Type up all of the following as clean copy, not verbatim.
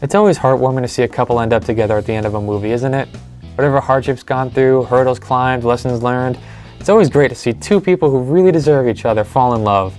It's always heartwarming to see a couple end up together at the end of a movie, isn't it? Whatever hardships gone through, hurdles climbed, lessons learned, it's always great to see two people who really deserve each other fall in love.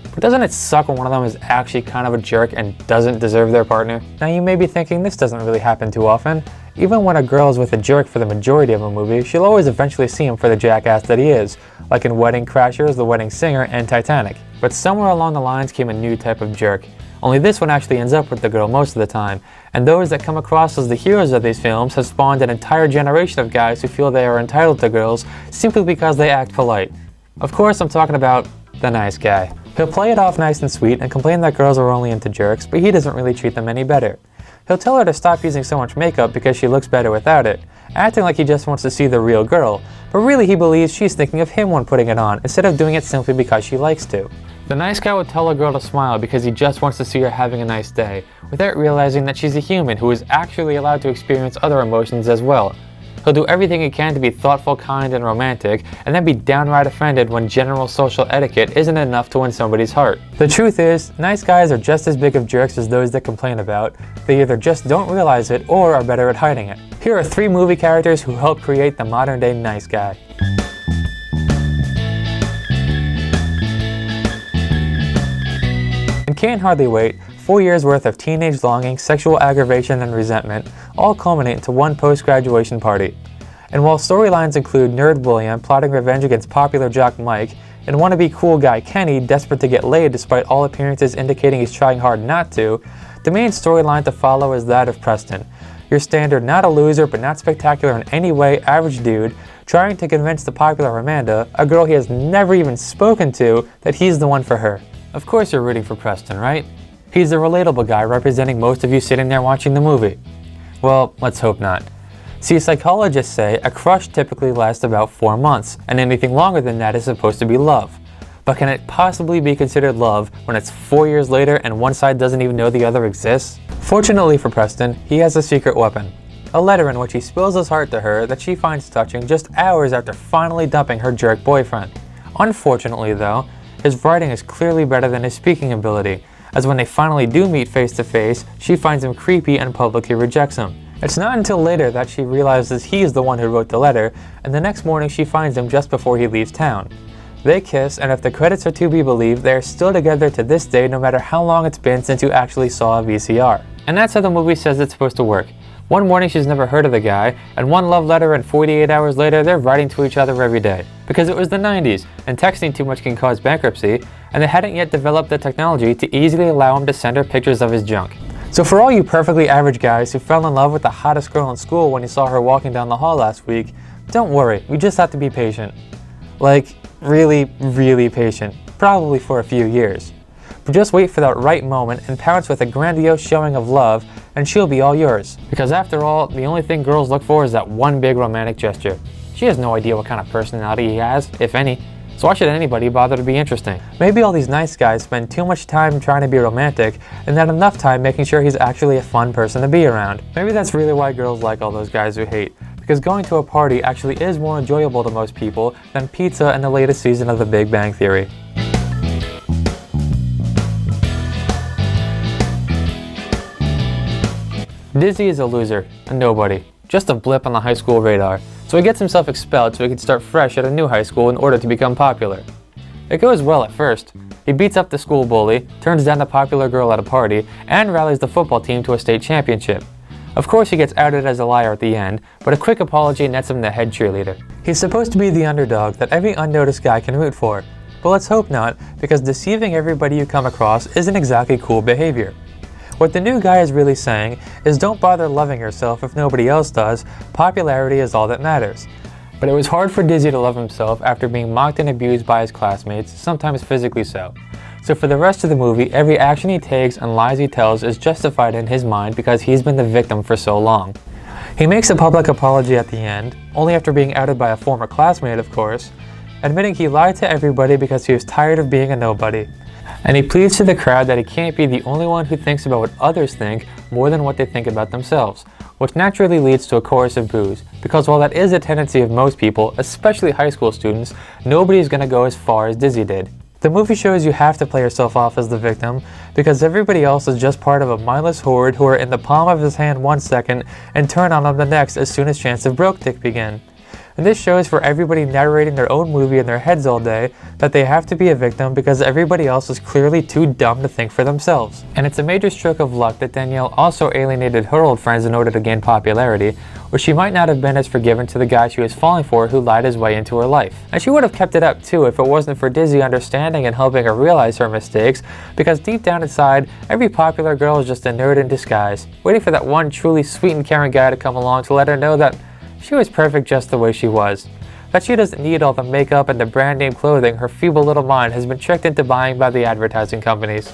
But doesn't it suck when one of them is actually kind of a jerk and doesn't deserve their partner? Now you may be thinking this doesn't really happen too often. Even when a girl is with a jerk for the majority of a movie, she'll always eventually see him for the jackass that he is, like in Wedding Crashers, The Wedding Singer, and Titanic. But somewhere along the lines came a new type of jerk. Only this one actually ends up with the girl most of the time, and those that come across as the heroes of these films have spawned an entire generation of guys who feel they are entitled to girls simply because they act polite. Of course, I'm talking about the nice guy. He'll play it off nice and sweet and complain that girls are only into jerks, but he doesn't really treat them any better. He'll tell her to stop using so much makeup because she looks better without it, acting like he just wants to see the real girl, but really he believes she's thinking of him when putting it on, instead of doing it simply because she likes to. The nice guy would tell a girl to smile because he just wants to see her having a nice day, without realizing that she's a human who is actually allowed to experience other emotions as well. He'll do everything he can to be thoughtful, kind, and romantic, and then be downright offended when general social etiquette isn't enough to win somebody's heart. The truth is, nice guys are just as big of jerks as those that complain about. They either just don't realize it or are better at hiding it. Here are 3 movie characters who helped create the modern-day nice guy. In Can't Hardly Wait, 4 years worth of teenage longing, sexual aggravation, and resentment all culminate into one post-graduation party. And while storylines include nerd William plotting revenge against popular jock Mike, and wannabe cool guy Kenny desperate to get laid despite all appearances indicating he's trying hard not to, the main storyline to follow is that of Preston, your standard not a loser but not spectacular in any way average dude, trying to convince the popular Amanda, a girl he has never even spoken to, that he's the one for her. Of course you're rooting for Preston, right? He's the relatable guy representing most of you sitting there watching the movie. Well, let's hope not. See, psychologists say a crush typically lasts about 4 months, and anything longer than that is supposed to be love. But can it possibly be considered love when it's 4 years later and one side doesn't even know the other exists? Fortunately for Preston, he has a secret weapon. A letter in which he spills his heart to her that she finds touching just hours after finally dumping her jerk boyfriend. Unfortunately though, his writing is clearly better than his speaking ability, as when they finally do meet face to face, she finds him creepy and publicly rejects him. It's not until later that she realizes he is the one who wrote the letter, and the next morning she finds him just before he leaves town. They kiss, and if the credits are to be believed, they are still together to this day no matter how long it's been since you actually saw a VCR. And that's how the movie says it's supposed to work. One morning she's never heard of the guy, and one love letter and 48 hours later they're writing to each other every day. Because it was the 90s, and texting too much can cause bankruptcy, and they hadn't yet developed the technology to easily allow him to send her pictures of his junk. So for all you perfectly average guys who fell in love with the hottest girl in school when you saw her walking down the hall last week, don't worry, we just have to be patient. Like, really, really patient. Probably for a few years. But just wait for that right moment and pounce with a grandiose showing of love, and she'll be all yours. Because after all, the only thing girls look for is that one big romantic gesture. She has no idea what kind of personality he has, if any, so why should anybody bother to be interesting? Maybe all these nice guys spend too much time trying to be romantic and not enough time making sure he's actually a fun person to be around. Maybe that's really why girls like all those guys who hate, because going to a party actually is more enjoyable to most people than pizza and the latest season of The Big Bang Theory. Dizzy is a loser, a nobody, just a blip on the high school radar, so he gets himself expelled so he can start fresh at a new high school in order to become popular. It goes well at first. He beats up the school bully, turns down the popular girl at a party, and rallies the football team to a state championship. Of course he gets outed as a liar at the end, but a quick apology nets him the head cheerleader. He's supposed to be the underdog that every unnoticed guy can root for, but let's hope not, because deceiving everybody you come across isn't exactly cool behavior. What the new guy is really saying is don't bother loving yourself if nobody else does, popularity is all that matters. But it was hard for Dizzy to love himself after being mocked and abused by his classmates, sometimes physically so. So for the rest of the movie, every action he takes and lies he tells is justified in his mind because he's been the victim for so long. He makes a public apology at the end, only after being outed by a former classmate of course, admitting he lied to everybody because he was tired of being a nobody. And he pleads to the crowd that he can't be the only one who thinks about what others think more than what they think about themselves, which naturally leads to a chorus of boos, because while that is a tendency of most people, especially high school students, nobody's gonna go as far as Dizzy did. The movie shows you have to play yourself off as the victim because everybody else is just part of a mindless horde who are in the palm of his hand 1 second and turn on him the next as soon as chance of broke dick begin. And this shows for everybody narrating their own movie in their heads all day that they have to be a victim because everybody else is clearly too dumb to think for themselves. And it's a major stroke of luck that Danielle also alienated her old friends in order to gain popularity, or she might not have been as forgiving to the guy she was falling for who lied his way into her life. And she would have kept it up too if it wasn't for Dizzy understanding and helping her realize her mistakes, because deep down inside, every popular girl is just a nerd in disguise, waiting for that one truly sweet and caring guy to come along to let her know that she was perfect just the way she was. That she doesn't need all the makeup and the brand name clothing her feeble little mind has been tricked into buying by the advertising companies.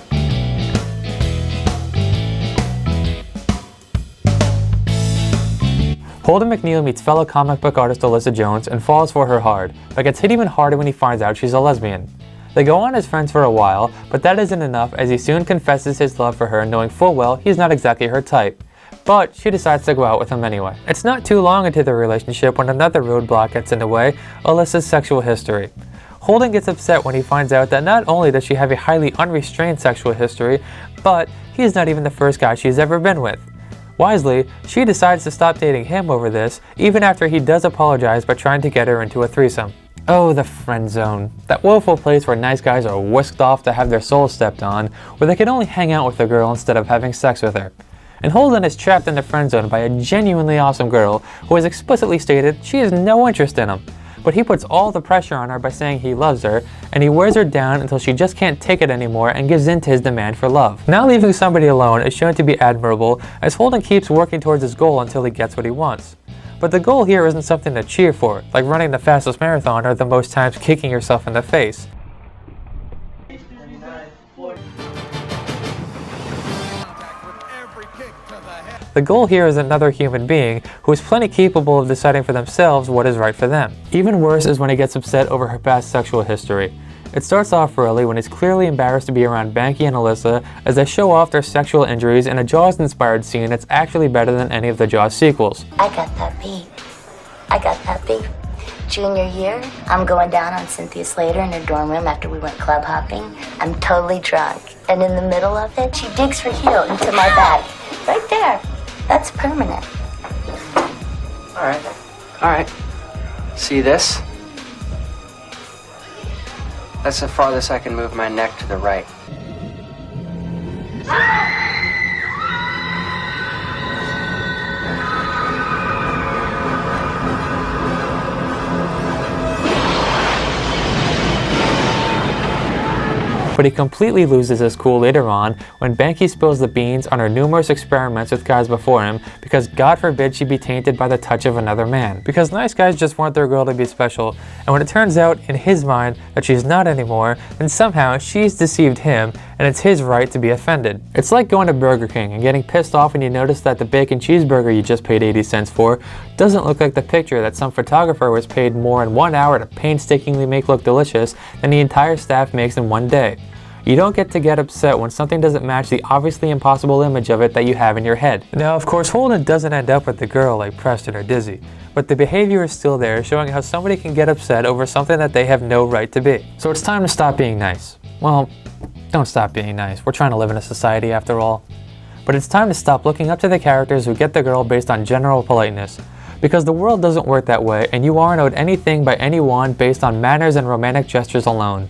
Holden McNeil meets fellow comic book artist Alyssa Jones and falls for her hard, but gets hit even harder when he finds out she's a lesbian. They go on as friends for a while, but that isn't enough as he soon confesses his love for her, knowing full well he's not exactly her type. But she decides to go out with him anyway. It's not too long into the relationship when another roadblock gets in the way: Alyssa's sexual history. Holden gets upset when he finds out that not only does she have a highly unrestrained sexual history, but he's not even the first guy she's ever been with. Wisely, she decides to stop dating him over this, even after he does apologize by trying to get her into a threesome. Oh, the friend zone. That woeful place where nice guys are whisked off to have their souls stepped on, where they can only hang out with a girl instead of having sex with her. And Holden is trapped in the friend zone by a genuinely awesome girl who has explicitly stated she has no interest in him. But he puts all the pressure on her by saying he loves her, and he wears her down until she just can't take it anymore and gives in to his demand for love. Now leaving somebody alone is shown to be admirable, as Holden keeps working towards his goal until he gets what he wants. But the goal here isn't something to cheer for, like running the fastest marathon or the most times kicking yourself in the face. The goal here is another human being who is plenty capable of deciding for themselves what is right for them. Even worse is when he gets upset over her past sexual history. It starts off early when he's clearly embarrassed to be around Banky and Alyssa as they show off their sexual injuries in a Jaws-inspired scene that's actually better than any of the Jaws sequels. I got that beat. Junior year, I'm going down on Cynthia Slater in her dorm room after we went club hopping. I'm totally drunk, and in the middle of it, she digs her heel into my back. Right there. That's permanent. All right. See this? That's the farthest I can move my neck to the right. But he completely loses his cool later on when Banky spills the beans on her numerous experiments with guys before him because God forbid she be tainted by the touch of another man. Because nice guys just want their girl to be special, and when it turns out in his mind that she's not anymore, then somehow she's deceived him and it's his right to be offended. It's like going to Burger King and getting pissed off when you notice that the bacon cheeseburger you just paid 80 cents for doesn't look like the picture that some photographer was paid more in 1 hour to painstakingly make look delicious than the entire staff makes in 1 day. You don't get to get upset when something doesn't match the obviously impossible image of it that you have in your head. Now, of course, Holden doesn't end up with the girl like Preston or Dizzy, but the behavior is still there, showing how somebody can get upset over something that they have no right to be. So it's time to stop being nice. Well, don't stop being nice. We're trying to live in a society after all. But it's time to stop looking up to the characters who get the girl based on general politeness. Because the world doesn't work that way, and you aren't owed anything by anyone based on manners and romantic gestures alone.